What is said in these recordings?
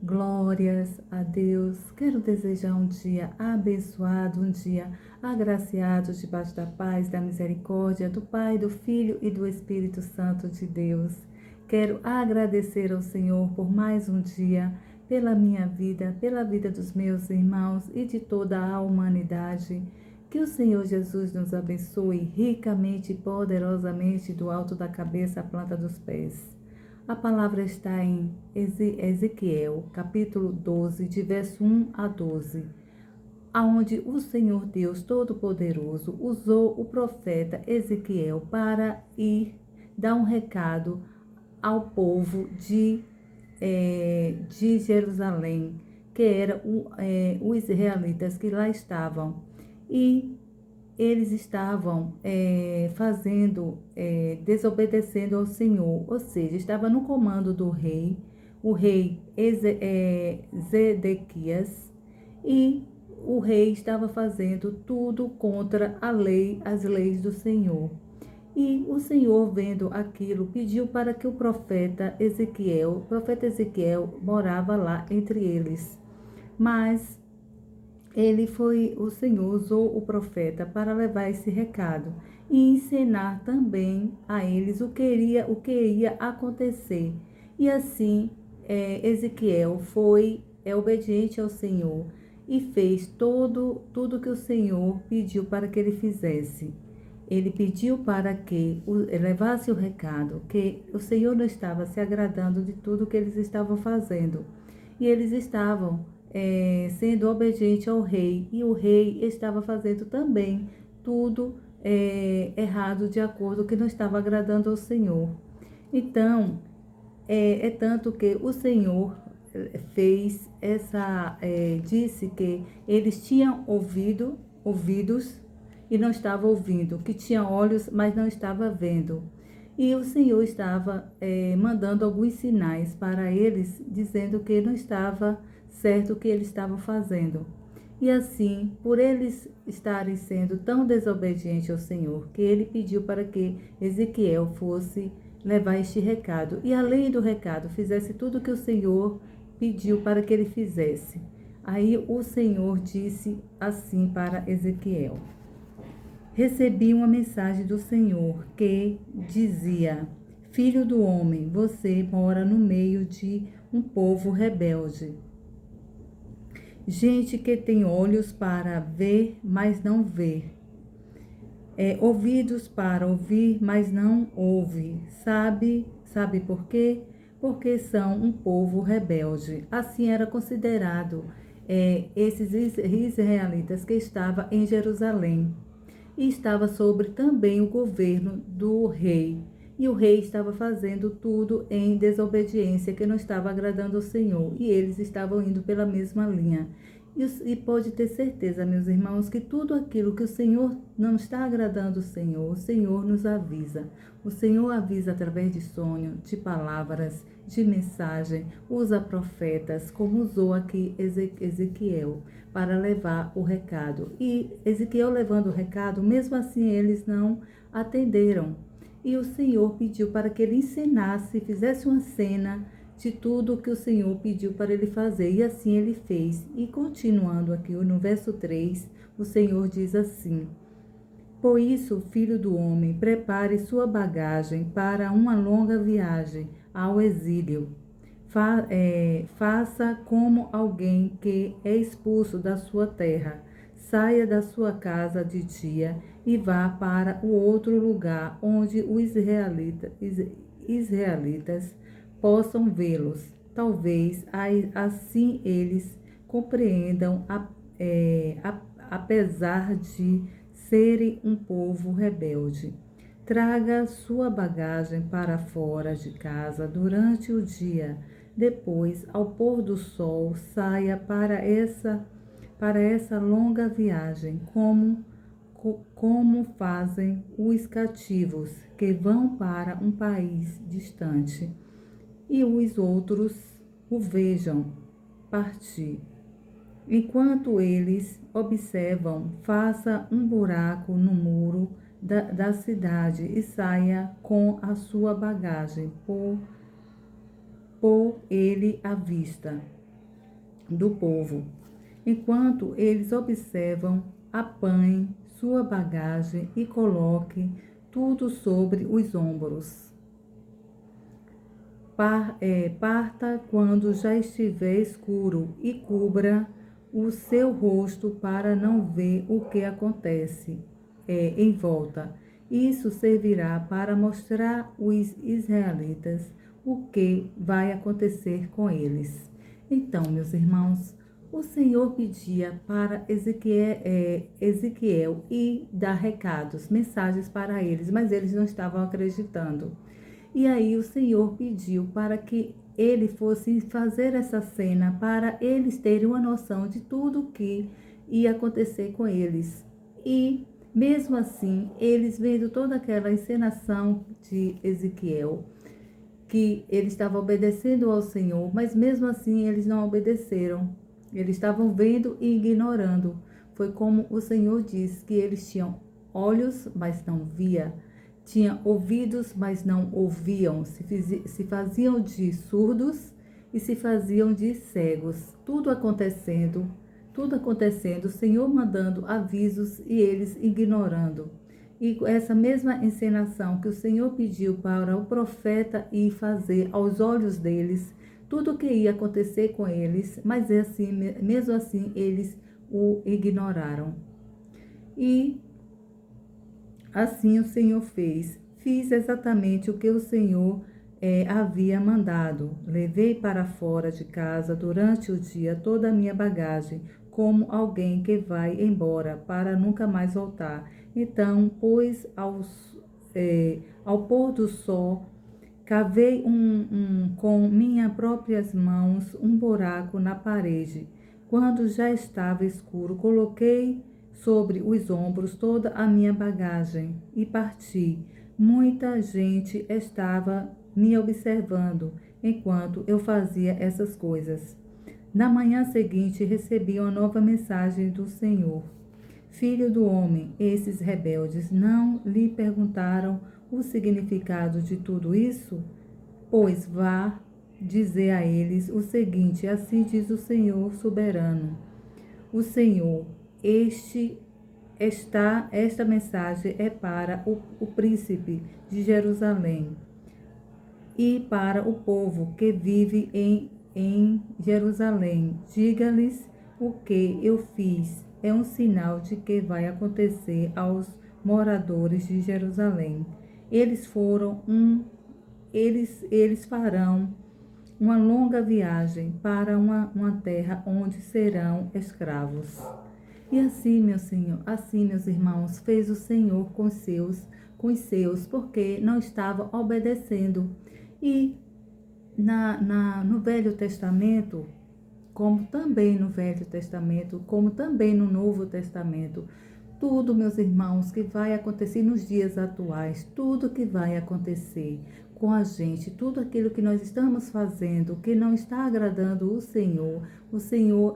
Glórias a Deus. Quero desejar um dia abençoado, um dia agraciado debaixo da paz, da misericórdia do Pai, do Filho e do Espírito Santo de Deus. Quero agradecer ao Senhor por mais um dia, pela minha vida, pela vida dos meus irmãos e de toda a humanidade. Que o Senhor Jesus nos abençoe ricamente e poderosamente do alto da cabeça à planta dos pés. A palavra está em Ezequiel, capítulo 12, de verso 1 a 12, aonde o Senhor Deus Todo-Poderoso usou o profeta Ezequiel para ir dar um recado ao povo de Jerusalém, que eram os israelitas que lá estavam. E eles estavam desobedecendo ao Senhor, ou seja, estava no comando do rei, o rei Zedequias, e o rei estava fazendo tudo contra a lei, as leis do Senhor. E o Senhor, vendo aquilo, pediu para que o profeta Ezequiel morava lá entre eles. Mas o Senhor usou o profeta para levar esse recado e ensinar também a eles o que iria acontecer. E assim, Ezequiel foi obediente ao Senhor e fez tudo que o Senhor pediu para que ele fizesse. Ele pediu para que levasse o recado, que o Senhor não estava se agradando de tudo que eles estavam fazendo. E eles estavam sendo obediente ao rei, e o rei estava fazendo também tudo errado, de acordo com o que não estava agradando ao Senhor. Então, tanto que o Senhor disse que eles tinham ouvidos e não estavam ouvindo, que tinha olhos, mas não estava vendo. E o Senhor estava mandando alguns sinais para eles, dizendo que não estava certo o que eles estavam fazendo. E assim, por eles estarem sendo tão desobedientes ao Senhor, que ele pediu para que Ezequiel fosse levar este recado. E além do recado, fizesse tudo o que o Senhor pediu para que ele fizesse. Aí o Senhor disse assim para Ezequiel: recebi uma mensagem do Senhor que dizia: Filho do homem, você mora no meio de um povo rebelde. Gente que tem olhos para ver, mas não vê. Ouvidos para ouvir, mas não ouve. Sabe por quê? Porque são um povo rebelde. Assim era considerado esses israelitas que estavam em Jerusalém. E estava sobre também o governo do rei. E o rei estava fazendo tudo em desobediência, que não estava agradando ao Senhor. E eles estavam indo pela mesma linha. E pode ter certeza, meus irmãos, que tudo aquilo que o Senhor não está agradando o Senhor nos avisa. O Senhor avisa através de sonho, de palavras, de mensagem, usa profetas, como usou aqui Ezequiel, para levar o recado. E Ezequiel levando o recado, mesmo assim eles não atenderam. E o Senhor pediu para que ele ensinasse, fizesse uma cena de tudo o que o Senhor pediu para ele fazer. E assim ele fez. E continuando aqui no verso 3, o Senhor diz assim: por isso, filho do homem, prepare sua bagagem para uma longa viagem ao exílio. Faça como alguém que é expulso da sua terra. Saia da sua casa de dia e vá para o outro lugar onde os israelitas possam vê-los. Talvez assim eles compreendam, apesar de serem um povo rebelde. Traga sua bagagem para fora de casa durante o dia. Depois, ao pôr do sol, saia para essa longa viagem, como fazem os cativos que vão para um país distante e os outros o vejam partir. Enquanto eles observam, faça um buraco no muro da cidade e saia com a sua bagagem por ele à vista. do povo. Enquanto eles observam, apanhe sua bagagem e coloque tudo sobre os ombros. Parta quando já estiver escuro e cubra o seu rosto para não ver o que acontece em volta. Isso servirá para mostrar aos israelitas o que vai acontecer com eles. Então, meus irmãos, o Senhor pedia para Ezequiel ir dar recados, mensagens para eles, mas eles não estavam acreditando. E aí o Senhor pediu para que ele fosse fazer essa cena para eles terem uma noção de tudo o que ia acontecer com eles. E mesmo assim, eles vendo toda aquela encenação de Ezequiel, que ele estava obedecendo ao Senhor, mas mesmo assim eles não obedeceram. Eles estavam vendo e ignorando. Foi como o Senhor disse, que eles tinham olhos, mas não via. Tinham ouvidos, mas não ouviam. Se faziam de surdos e se faziam de cegos. Tudo acontecendo, o Senhor mandando avisos e eles ignorando. E essa mesma encenação que o Senhor pediu para o profeta ir fazer aos olhos deles, tudo o que ia acontecer com eles, mas assim, mesmo assim eles o ignoraram. E assim o Senhor fez. Fiz exatamente o que o Senhor havia mandado. Levei para fora de casa durante o dia toda a minha bagagem, como alguém que vai embora para nunca mais voltar. Então, pois ao pôr do sol, cavei com minhas próprias mãos um buraco na parede. Quando já estava escuro, coloquei sobre os ombros toda a minha bagagem e parti. Muita gente estava me observando enquanto eu fazia essas coisas. Na manhã seguinte, recebi uma nova mensagem do Senhor. Filho do homem, esses rebeldes não lhe perguntaram o significado de tudo isso? Pois vá dizer a eles o seguinte: assim diz o Senhor soberano. O Senhor, esta mensagem é para o príncipe de Jerusalém e para o povo que vive em Jerusalém. Diga-lhes o que eu fiz. É um sinal de que vai acontecer aos moradores de Jerusalém. Eles farão uma longa viagem para uma terra onde serão escravos. E assim, meu Senhor, assim, meus irmãos, fez o Senhor com os seus, porque não estavam obedecendo. E no Velho Testamento, como também no Velho Testamento, como também no Novo Testamento, tudo, meus irmãos, que vai acontecer nos dias atuais, tudo que vai acontecer com a gente, tudo aquilo que nós estamos fazendo, que não está agradando o Senhor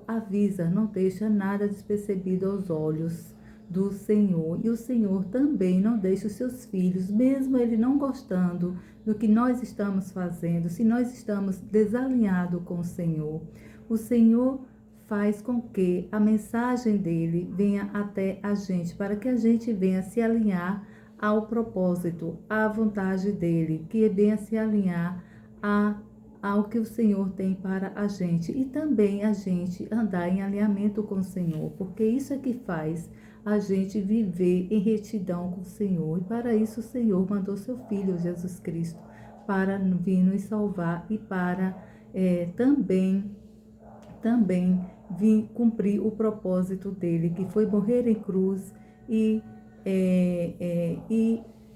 avisa, não deixa nada despercebido aos olhos do Senhor. E o Senhor também não deixa os seus filhos, mesmo ele não gostando do que nós estamos fazendo, se nós estamos desalinhados com o Senhor faz com que a mensagem dele venha até a gente, para que a gente venha se alinhar ao propósito, à vontade dele, que venha se alinhar ao que o Senhor tem para a gente e também a gente andar em alinhamento com o Senhor, porque isso é que faz a gente viver em retidão com o Senhor. E para isso o Senhor mandou seu Filho Jesus Cristo para vir nos salvar e para também vir cumprir o propósito dele, que foi morrer em cruz e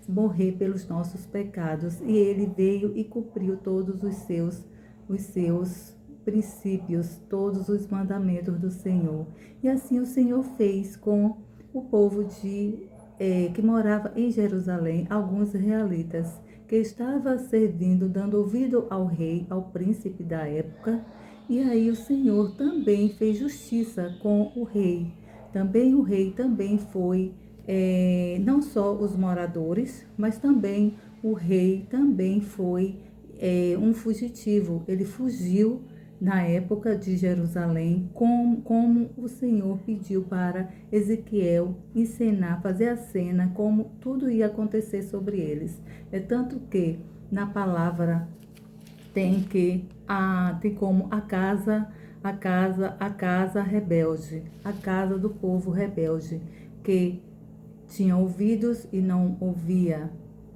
morrer pelos nossos pecados. E ele veio e cumpriu todos os seus princípios, todos os mandamentos do Senhor. E assim o Senhor fez com o povo que morava em Jerusalém, alguns israelitas, que estava servindo, dando ouvido ao rei, ao príncipe da época. E aí o Senhor também fez justiça com o rei. Também o rei também foi, não só os moradores, mas também o rei também foi um fugitivo. Ele fugiu na época de Jerusalém, como o Senhor pediu para Ezequiel encenar, fazer a cena, como tudo ia acontecer sobre eles. É tanto que na palavra tem como a casa rebelde, a casa do povo rebelde, que tinha ouvidos e não ouvia,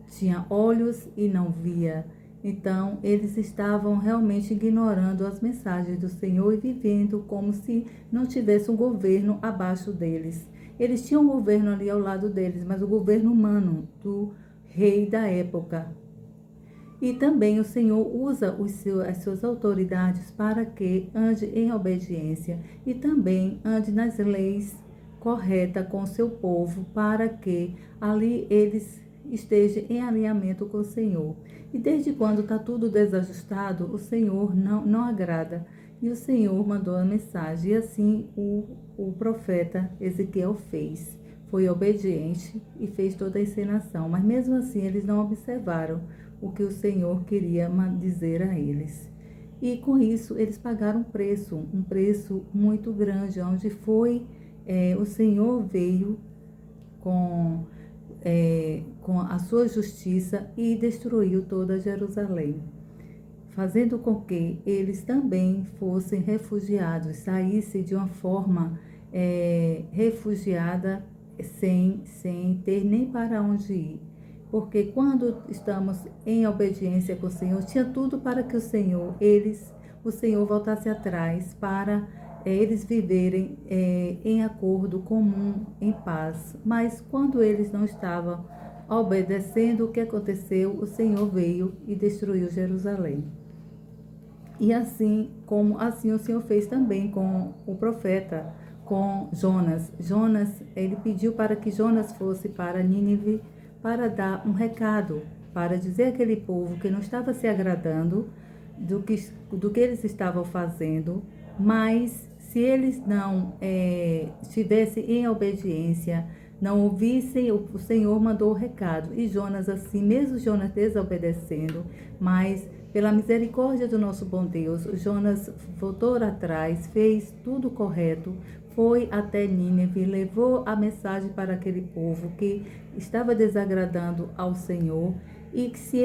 tinha olhos e não via. Então, eles estavam realmente ignorando as mensagens do Senhor e vivendo como se não tivesse um governo abaixo deles. Eles tinham um governo ali ao lado deles, mas o governo humano do rei da época. E também o Senhor usa as suas autoridades para que ande em obediência e também ande nas leis corretas com o seu povo, para que ali eles estejam em alinhamento com o Senhor. E desde quando está tudo desajustado, o Senhor não agrada. E o Senhor mandou a mensagem, e assim o profeta Ezequiel fez. Foi obediente e fez toda a encenação, mas mesmo assim eles não observaram o que o Senhor queria dizer a eles. E com isso eles pagaram um preço muito grande, onde o Senhor veio com a sua justiça e destruiu toda Jerusalém, fazendo com que eles também fossem refugiados, saíssem de uma forma refugiada, sem ter nem para onde ir. Porque quando estamos em obediência com o Senhor, tinha tudo para que o Senhor voltasse atrás para eles viverem em acordo comum, em paz. Mas quando eles não estavam obedecendo, o que aconteceu? O Senhor veio e destruiu Jerusalém. E assim o Senhor fez também com o profeta, com Jonas. Ele pediu para que Jonas fosse para Nínive para dar um recado, para dizer àquele povo que não estava se agradando do que eles estavam fazendo, mas se eles não estivessem em obediência, não ouvissem, o Senhor mandou o recado. E Jonas, assim, mesmo Jonas desobedecendo, mas pela misericórdia do nosso bom Deus, Jonas voltou atrás, fez tudo correto, foi até Nínive, levou a mensagem para aquele povo que estava desagradando ao Senhor, e que se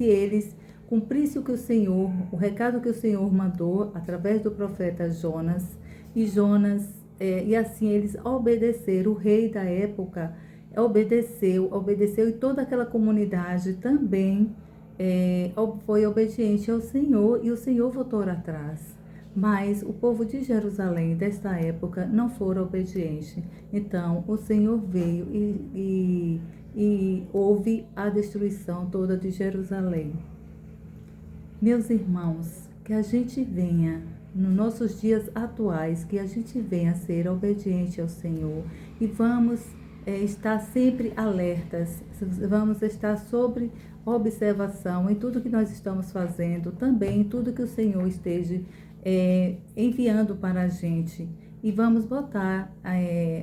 eles cumprissem o recado que o Senhor mandou através do profeta Jonas, e assim eles obedeceram. O rei da época obedeceu, e toda aquela comunidade também foi obediente ao Senhor, e o Senhor voltou atrás. Mas o povo de Jerusalém desta época não foram obedientes. Então o Senhor veio e houve a destruição toda de Jerusalém. Meus irmãos, que a gente venha, nos nossos dias atuais, que a gente venha ser obediente ao Senhor, e vamos estar sempre alertas, vamos estar sobre observação em tudo que nós estamos fazendo, também em tudo que o Senhor esteja enviando para a gente. E vamos botar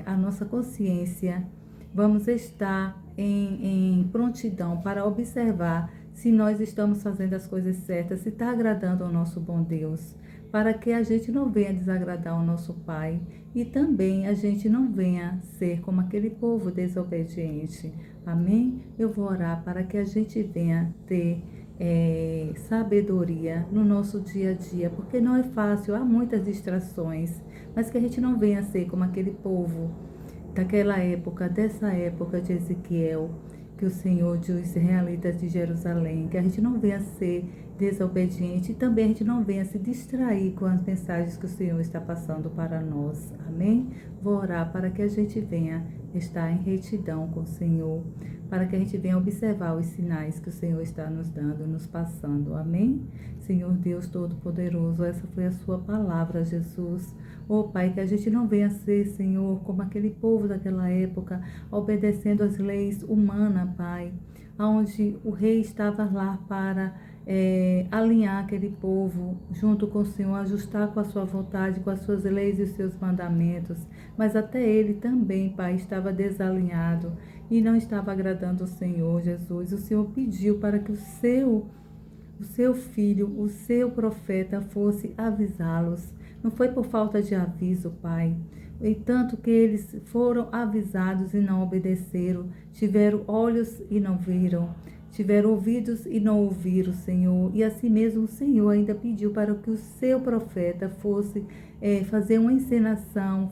a nossa consciência, vamos estar em prontidão para observar se nós estamos fazendo as coisas certas, se está agradando ao nosso bom Deus, para que a gente não venha desagradar ao nosso Pai, e também a gente não venha ser como aquele povo desobediente. Amém? Eu vou orar para que a gente venha ter sabedoria no nosso dia a dia, porque não é fácil, há muitas distrações, mas que a gente não venha ser como aquele povo dessa época de Ezequiel, que o Senhor de os israelitas de Jerusalém, que a gente não venha ser desobediente, e também a gente não venha se distrair com as mensagens que o Senhor está passando para nós. Amém? Vou orar para que a gente venha estar em retidão com o Senhor, para que a gente venha observar os sinais que o Senhor está nos dando, nos passando. Amém? Senhor Deus Todo-Poderoso, essa foi a sua palavra, Jesus. Oh, Pai, que a gente não venha ser, Senhor, como aquele povo daquela época, obedecendo às leis humanas, Pai, onde o rei estava lá para alinhar aquele povo junto com o Senhor, ajustar com a sua vontade, com as suas leis e os seus mandamentos. Mas até ele também, Pai, estava desalinhado e não estava agradando o Senhor, Jesus. O Senhor pediu para que o seu filho, o seu profeta, fosse avisá-los. Não foi por falta de aviso, Pai. E tanto que eles foram avisados e não obedeceram, tiveram olhos e não viram, tiveram ouvidos e não ouviram, Senhor. E assim mesmo o Senhor ainda pediu para que o seu profeta fosse fazer uma encenação,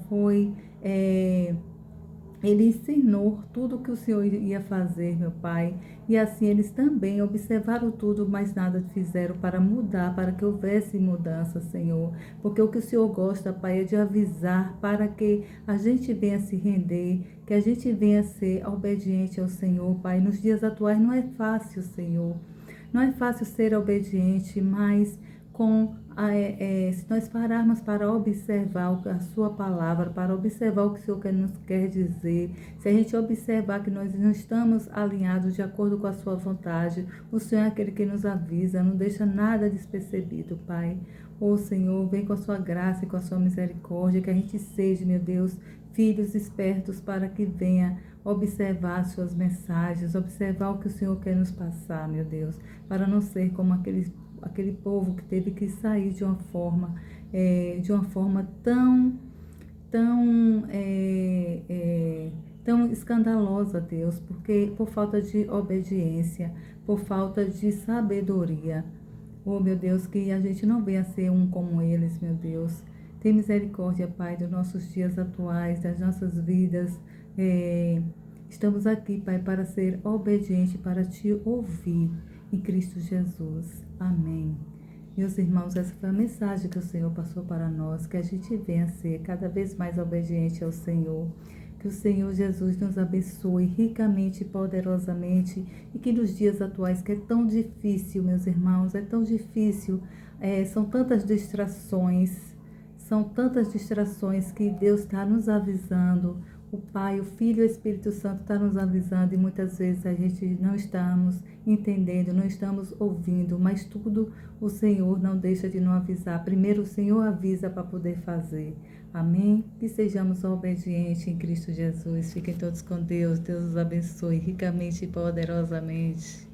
ele ensinou tudo o que o Senhor ia fazer, meu Pai. E assim eles também observaram tudo, mas nada fizeram para mudar, para que houvesse mudança, Senhor. Porque o que o Senhor gosta, Pai, é de avisar para que a gente venha se render, que a gente venha ser obediente ao Senhor, Pai. Nos dias atuais não é fácil, Senhor. Não é fácil ser obediente, mas se nós pararmos para observar a sua palavra, para observar o que o Senhor nos quer dizer, se a gente observar que nós não estamos alinhados de acordo com a sua vontade, o Senhor é aquele que nos avisa, não deixa nada despercebido, Pai. Ô Senhor, vem com a sua graça e com a sua misericórdia, que a gente seja, meu Deus, filhos espertos para que venha observar as suas mensagens, observar o que o Senhor quer nos passar, meu Deus, para não ser como aquele povo que teve que sair de uma forma tão escandalosa, Deus, porque por falta de obediência, por falta de sabedoria. Oh, meu Deus, que a gente não venha ser um como eles, meu Deus. Tem misericórdia, Pai, dos nossos dias atuais, das nossas vidas. Estamos aqui, Pai, para ser obediente, para te ouvir em Cristo Jesus. Amém. Meus irmãos, essa foi a mensagem que o Senhor passou para nós, que a gente venha ser cada vez mais obediente ao Senhor. Que o Senhor Jesus nos abençoe ricamente e poderosamente, e que nos dias atuais, que é tão difícil, meus irmãos, é tão difícil, são tantas distrações que Deus está nos avisando. O Pai, o Filho e o Espírito Santo está nos avisando e muitas vezes a gente não estamos entendendo, não estamos ouvindo, mas tudo o Senhor não deixa de nos avisar. Primeiro o Senhor avisa para poder fazer. Amém? Que sejamos obedientes em Cristo Jesus. Fiquem todos com Deus. Deus os abençoe ricamente e poderosamente.